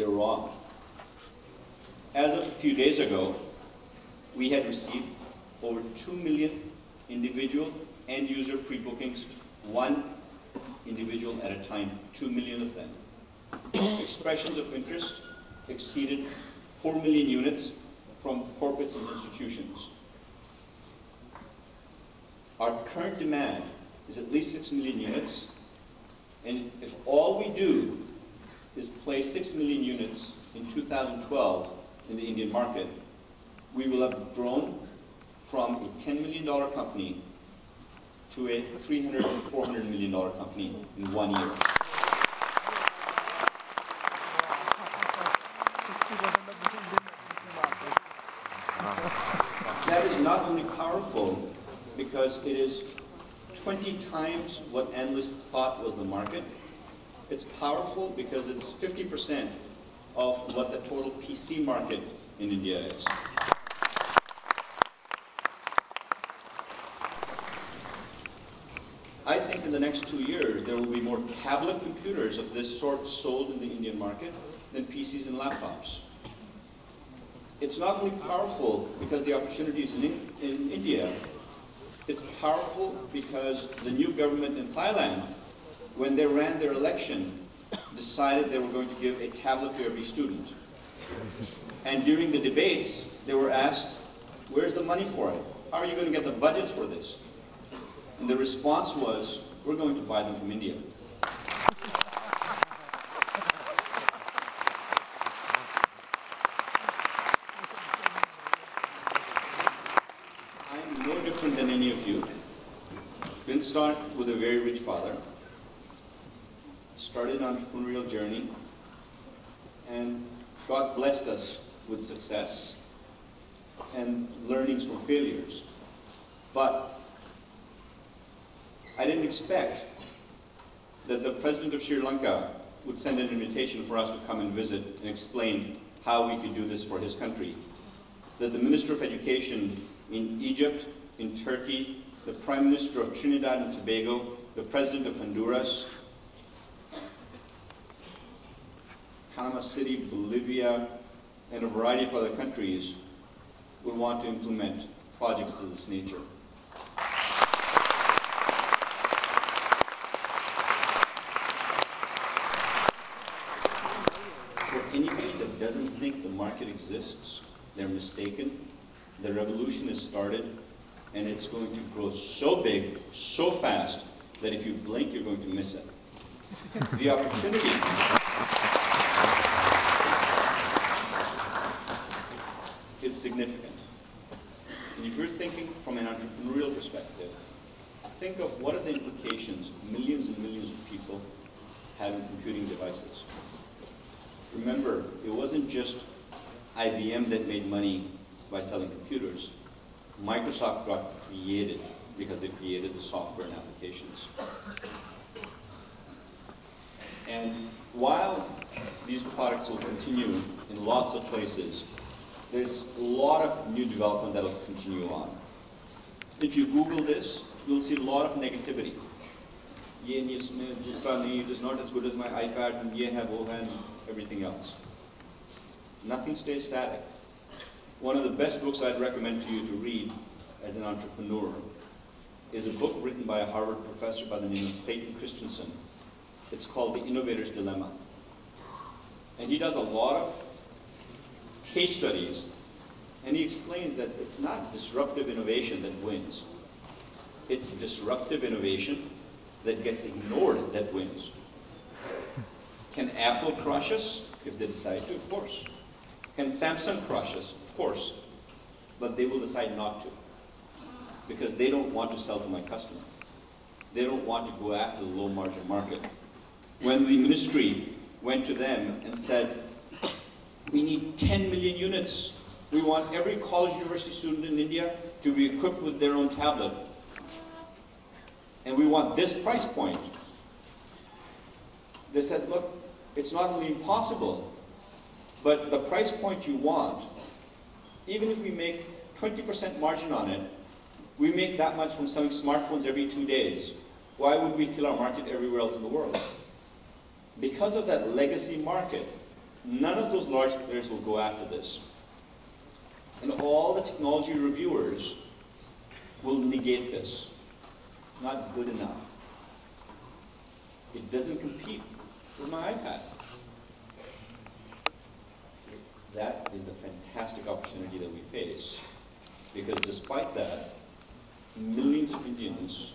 they're wrong. As of a few days ago, we had received over 2 million individual end user pre-bookings, one individual at a time, 2 million of them. Expressions of interest exceeded 4 million units from corporates and institutions. Our current demand is at least 6 million units, and if all we do is place 6 million units in 2012 in the Indian market, we will have grown from a $10 million company to a $300 and $400 million company in 1 year. That is not only powerful because it is 20 times what analysts thought was the market. It's powerful because it's 50% of what the total PC market in India is. I think in the next 2 years there will be more tablet computers of this sort sold in the Indian market than PCs and laptops. It's not only powerful because the opportunities in India, it's powerful because the new government in Thailand, when they ran their election, decided they were going to give a tablet to every student. And during the debates, they were asked, where's the money for it? How are you going to get the budgets for this? And the response was, we're going to buy them from India. I'm no different than any of you. Didn't start with a very rich father. Started an entrepreneurial journey, and God blessed us with success and learnings from failures. But I didn't expect that the President of Sri Lanka would send an invitation for us to come and visit and explain how we could do this for his country. That the Minister of Education in Egypt, in Turkey, the Prime Minister of Trinidad and Tobago, the President of Honduras, Panama City, Bolivia, and a variety of other countries would want to implement projects of this nature. For anybody that doesn't think the market exists, they're mistaken. The revolution has started, and it's going to grow so big, so fast, that if you blink, you're going to miss it. The opportunity is significant. And if you're thinking from an entrepreneurial perspective, think of what are the implications millions and millions of people have in computing devices. Remember, it wasn't just IBM that made money by selling computers. Microsoft got created because they created the software and applications. And while these products will continue in lots of places, there's a lot of new development that will continue on. If you Google this, you'll see a lot of negativity. It is not as good as my iPad, and and everything else. Nothing stays static. One of the best books I'd recommend to you to read as an entrepreneur is a book written by a Harvard professor by the name of Clayton Christensen. It's called The Innovator's Dilemma. And he does a lot of case studies, and he explains that it's not disruptive innovation that wins. It's disruptive innovation that gets ignored that wins. Can Apple crush us? If they decide to, of course. Can Samsung crush us? Of course. But they will decide not to, because they don't want to sell to my customer. They don't want to go after the low margin market. When the ministry went to them and said, we need 10 million units. We want every college university student in India to be equipped with their own tablet. And we want this price point. They said, look, it's not only impossible, but the price point you want, even if we make 20% margin on it, we make that much from selling smartphones every 2 days. Why would we kill our market everywhere else in the world? Because of that legacy market, None of those large players will go after this. And all the technology reviewers will negate this. It's not good enough. It doesn't compete with my iPad. That is the fantastic opportunity that we face. Because despite that, millions of Indians